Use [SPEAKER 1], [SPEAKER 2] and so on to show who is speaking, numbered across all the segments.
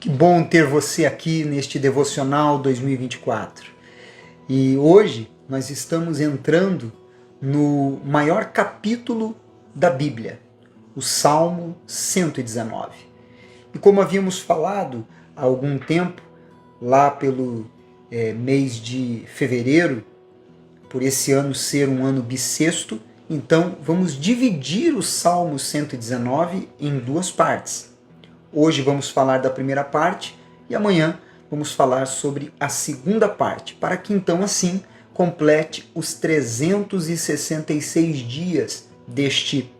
[SPEAKER 1] Que bom ter você aqui neste Devocional 2024. E hoje nós estamos entrando no maior capítulo da Bíblia, o Salmo 119. E como havíamos falado há algum tempo, lá pelo mês de fevereiro, por esse ano ser um ano bissexto, então vamos dividir o Salmo 119 em duas partes. Hoje vamos falar da primeira parte e amanhã vamos falar sobre a segunda parte, para que então assim complete os 366 dias deste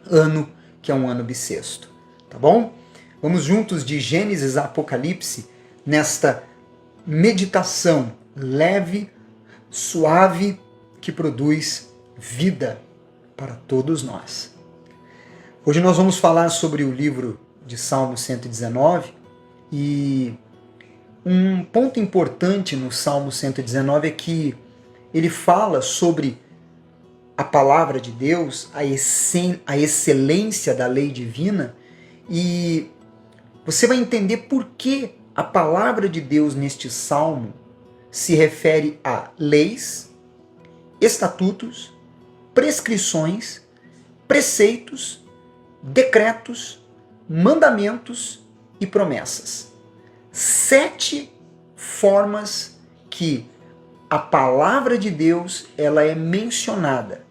[SPEAKER 1] ano, que é um ano bissexto. Tá bom? Vamos juntos de Gênesis a Apocalipse nesta meditação leve, suave, que produz vida para todos nós. Hoje nós vamos falar sobre o livro de Salmo 119, e um ponto importante no Salmo 119 é que ele fala sobre a palavra de Deus, a excelência da lei divina, e você vai entender por que a palavra de Deus neste Salmo se refere a leis, estatutos, prescrições, preceitos, decretos, mandamentos e promessas. 7 formas que a palavra de Deus ela é mencionada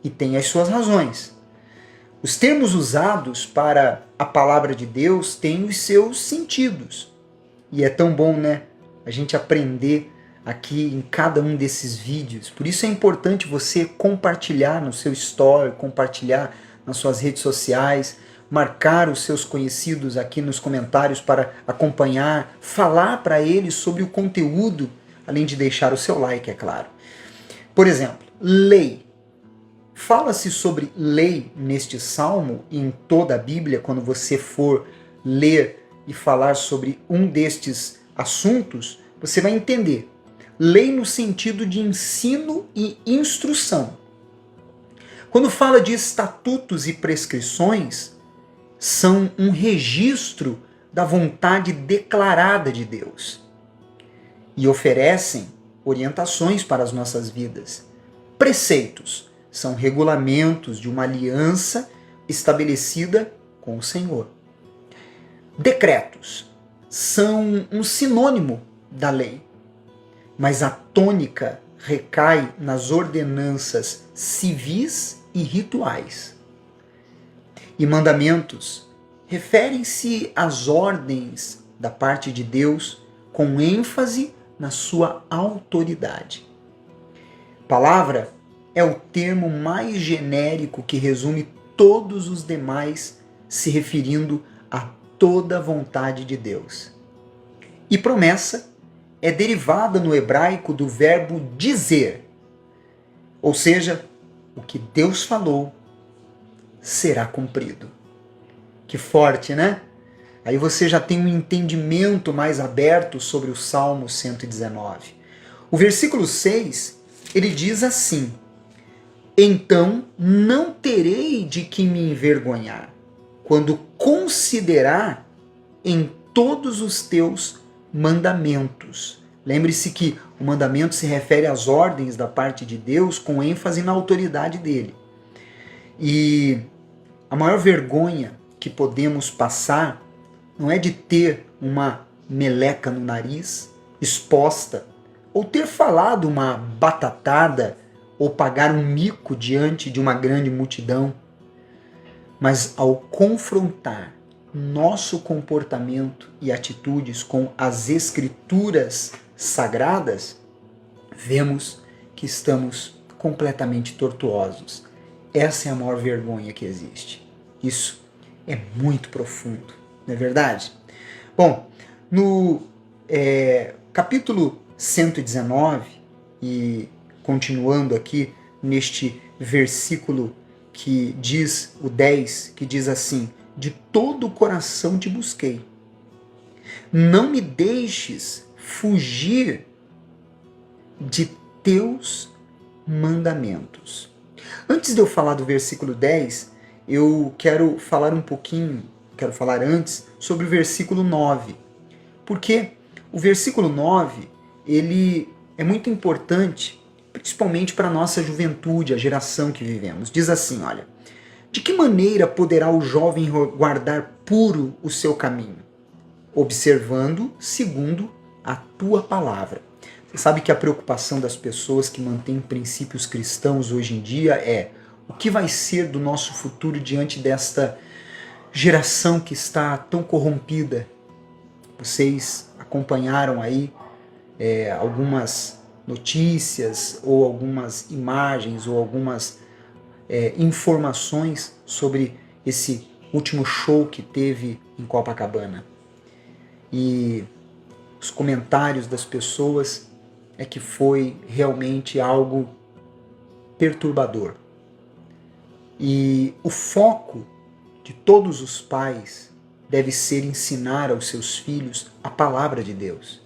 [SPEAKER 1] e tem as suas razões. Os termos usados para a palavra de Deus têm os seus sentidos. E é tão bom, né? A gente aprender aqui em cada um desses vídeos. Por isso é importante você compartilhar no seu story, compartilhar nas suas redes sociais, marcar os seus conhecidos aqui nos comentários para acompanhar, falar para eles sobre o conteúdo, além de deixar o seu like, é claro. Por exemplo, lei. Fala-se sobre lei neste salmo e em toda a Bíblia, quando você for ler e falar sobre um destes assuntos, você vai entender. Lei no sentido de ensino e instrução. Quando fala de estatutos e prescrições, são um registro da vontade declarada de Deus e oferecem orientações para as nossas vidas. Preceitos são regulamentos de uma aliança estabelecida com o Senhor. Decretos são um sinônimo da lei, mas a tônica recai nas ordenanças civis e rituais. E mandamentos referem-se às ordens da parte de Deus com ênfase na sua autoridade. Palavra é o termo mais genérico que resume todos os demais, se referindo a toda a vontade de Deus. E promessa é derivada no hebraico do verbo dizer, ou seja, o que Deus falou será cumprido. Que forte, né? Aí você já tem um entendimento mais aberto sobre o Salmo 119. O versículo 6, ele diz assim: então não terei de que me envergonhar, quando considerar em todos os teus mandamentos. Lembre-se que o mandamento se refere às ordens da parte de Deus com ênfase na autoridade dele. E a maior vergonha que podemos passar não é de ter uma meleca no nariz exposta, ou ter falado uma batatada, ou pagar um mico diante de uma grande multidão, mas ao confrontar nosso comportamento e atitudes com as Escrituras sagradas, vemos que estamos completamente tortuosos. Essa é a maior vergonha que existe. Isso é muito profundo, não é verdade? Bom, no capítulo 119, e continuando aqui neste versículo que diz, o 10, que diz assim: de todo o coração te busquei. Não me deixes fugir de teus mandamentos. Antes de eu falar do versículo 10, eu quero falar um pouquinho quero falar antes sobre o versículo 9. Porque o versículo 9, ele é muito importante, principalmente para a nossa juventude, a geração que vivemos. Diz assim, olha: de que maneira poderá o jovem guardar puro o seu caminho? Observando segundo a tua palavra. Você sabe que a preocupação das pessoas que mantêm princípios cristãos hoje em dia é: o que vai ser do nosso futuro diante desta geração que está tão corrompida? Vocês acompanharam aí algumas notícias ou algumas imagens ou algumas informações sobre esse último show que teve em Copacabana. E os comentários das pessoas é que foi realmente algo perturbador. E o foco de todos os pais deve ser ensinar aos seus filhos a palavra de Deus.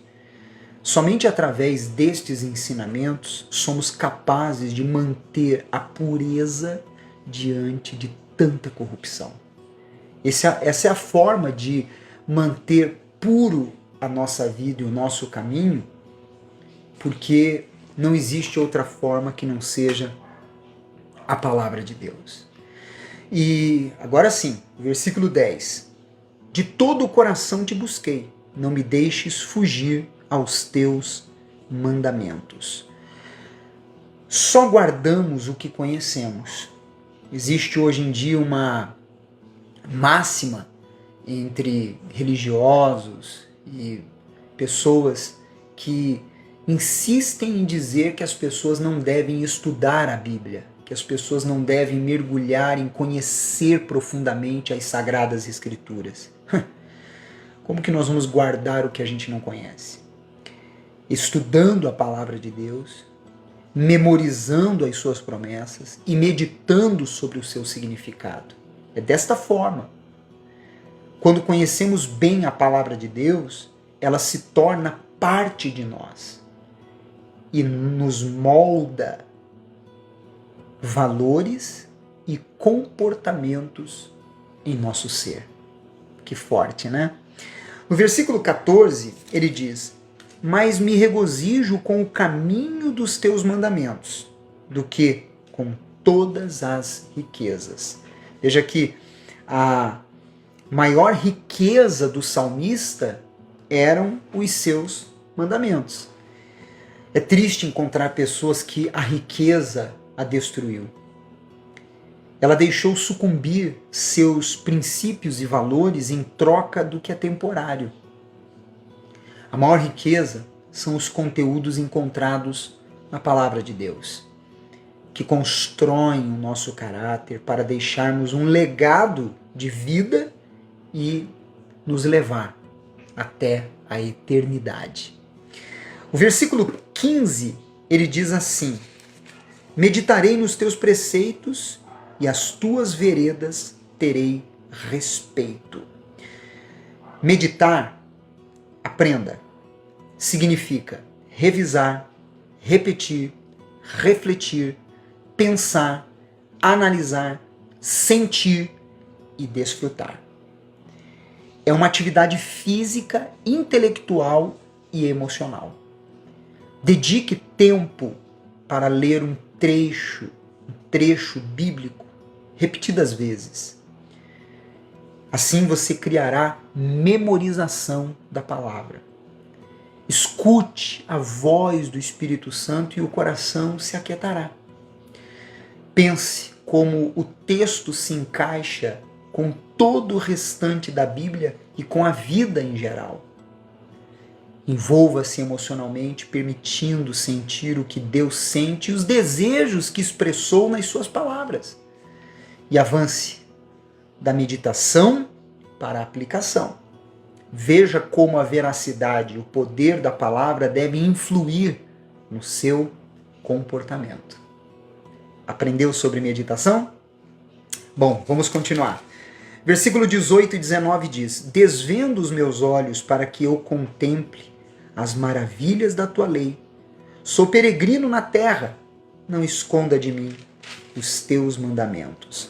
[SPEAKER 1] Somente através destes ensinamentos somos capazes de manter a pureza diante de tanta corrupção. Essa é a forma de manter puro a nossa vida e o nosso caminho, porque não existe outra forma que não seja a palavra de Deus. E agora sim, versículo 10. De todo o coração te busquei, não me deixes fugir aos teus mandamentos. Só guardamos o que conhecemos. Existe hoje em dia uma máxima entre religiosos e pessoas que insistem em dizer que as pessoas não devem estudar a Bíblia, que as pessoas não devem mergulhar em conhecer profundamente as Sagradas Escrituras. Como que nós vamos guardar o que a gente não conhece? Estudando a palavra de Deus, memorizando as suas promessas e meditando sobre o seu significado. É desta forma. Quando conhecemos bem a palavra de Deus, ela se torna parte de nós e nos molda valores e comportamentos em nosso ser. Que forte, né? No versículo 14, ele diz: mas me regozijo com o caminho dos teus mandamentos, do que com todas as riquezas. Veja que a maior riqueza do salmista eram os seus mandamentos. É triste encontrar pessoas que a riqueza a destruiu. Ela deixou sucumbir seus princípios e valores em troca do que é temporário. A maior riqueza são os conteúdos encontrados na palavra de Deus, que constroem o nosso caráter para deixarmos um legado de vida e nos levar até a eternidade. O versículo 15, ele diz assim: meditarei nos teus preceitos e as tuas veredas terei respeito. Meditar, aprenda, significa revisar, repetir, refletir, pensar, analisar, sentir e desfrutar. É uma atividade física, intelectual e emocional. Dedique tempo para ler um trecho bíblico repetidas vezes. Assim você criará memorização da palavra. Escute a voz do Espírito Santo e o coração se aquietará. Pense como o texto se encaixa com todo o restante da Bíblia e com a vida em geral. Envolva-se emocionalmente, permitindo sentir o que Deus sente e os desejos que expressou nas suas palavras. E avance da meditação para a aplicação. Veja como a veracidade e o poder da palavra devem influir no seu comportamento. Aprendeu sobre meditação? Bom, vamos continuar. Versículo 18 e 19 diz: desvendo os meus olhos para que eu contemple as maravilhas da tua lei. Sou peregrino na terra, não esconda de mim os teus mandamentos.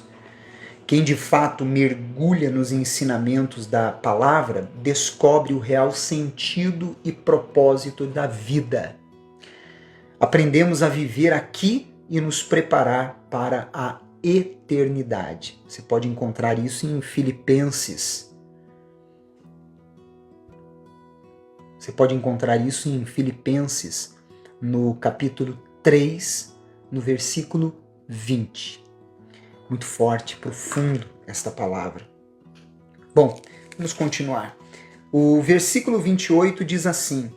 [SPEAKER 1] Quem de fato mergulha nos ensinamentos da palavra descobre o real sentido e propósito da vida. Aprendemos a viver aqui e nos preparar para a eternidade. Você pode encontrar isso em Filipenses. Você pode encontrar isso em Filipenses, no capítulo 3, no versículo 20. Muito forte, profundo esta palavra. Bom, vamos continuar. O versículo 28 diz assim: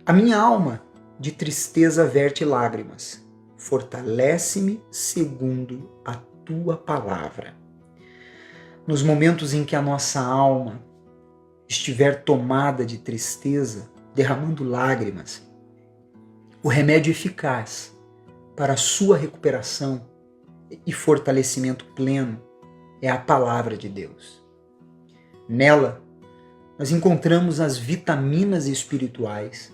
[SPEAKER 1] a minha alma de tristeza verte lágrimas, fortalece-me segundo a tua palavra. Nos momentos em que a nossa alma estiver tomada de tristeza, derramando lágrimas, o remédio eficaz para a sua recuperação e fortalecimento pleno é a palavra de Deus. Nela, nós encontramos as vitaminas espirituais,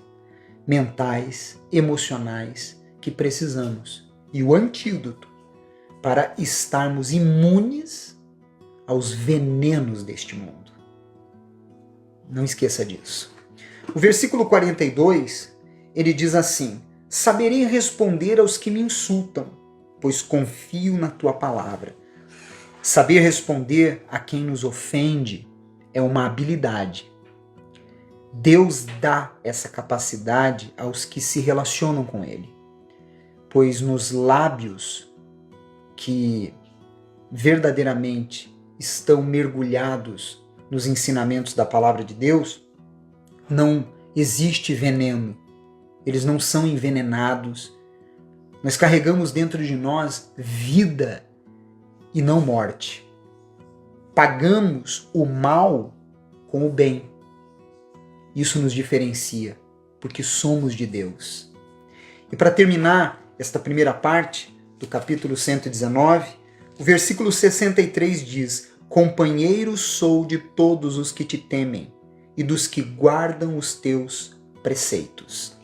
[SPEAKER 1] mentais, emocionais que precisamos e o antídoto para estarmos imunes aos venenos deste mundo. Não esqueça disso. O versículo 42, ele diz assim: saberei responder aos que me insultam, pois confio na tua palavra. Saber responder a quem nos ofende é uma habilidade. Deus dá essa capacidade aos que se relacionam com Ele, pois nos lábios que verdadeiramente estão mergulhados nos ensinamentos da palavra de Deus, não existe veneno, eles não são envenenados. Nós carregamos dentro de nós vida e não morte. Pagamos o mal com o bem. Isso nos diferencia, porque somos de Deus. E para terminar esta primeira parte do capítulo 119, o versículo 63 diz: companheiro sou de todos os que te temem e dos que guardam os teus preceitos.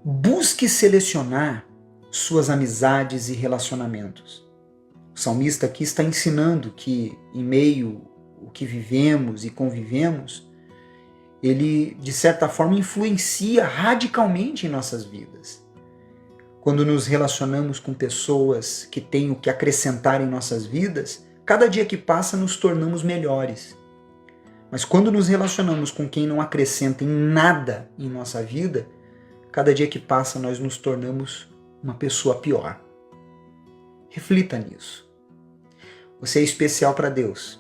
[SPEAKER 1] Busque selecionar suas amizades e relacionamentos. O salmista aqui está ensinando que, em meio ao que vivemos e convivemos, ele, de certa forma, influencia radicalmente em nossas vidas. Quando nos relacionamos com pessoas que têm o que acrescentar em nossas vidas, cada dia que passa nos tornamos melhores. Mas quando nos relacionamos com quem não acrescenta em nada em nossa vida, cada dia que passa nós nos tornamos uma pessoa pior. Reflita nisso. Você é especial para Deus.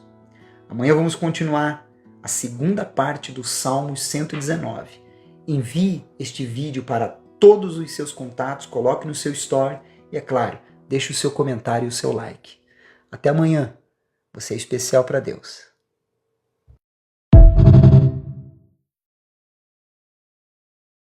[SPEAKER 1] Amanhã vamos continuar a segunda parte do Salmo 119. Envie este vídeo para todos os seus contatos, coloque no seu story e, é claro, deixe o seu comentário e o seu like. Até amanhã. Você é especial para Deus.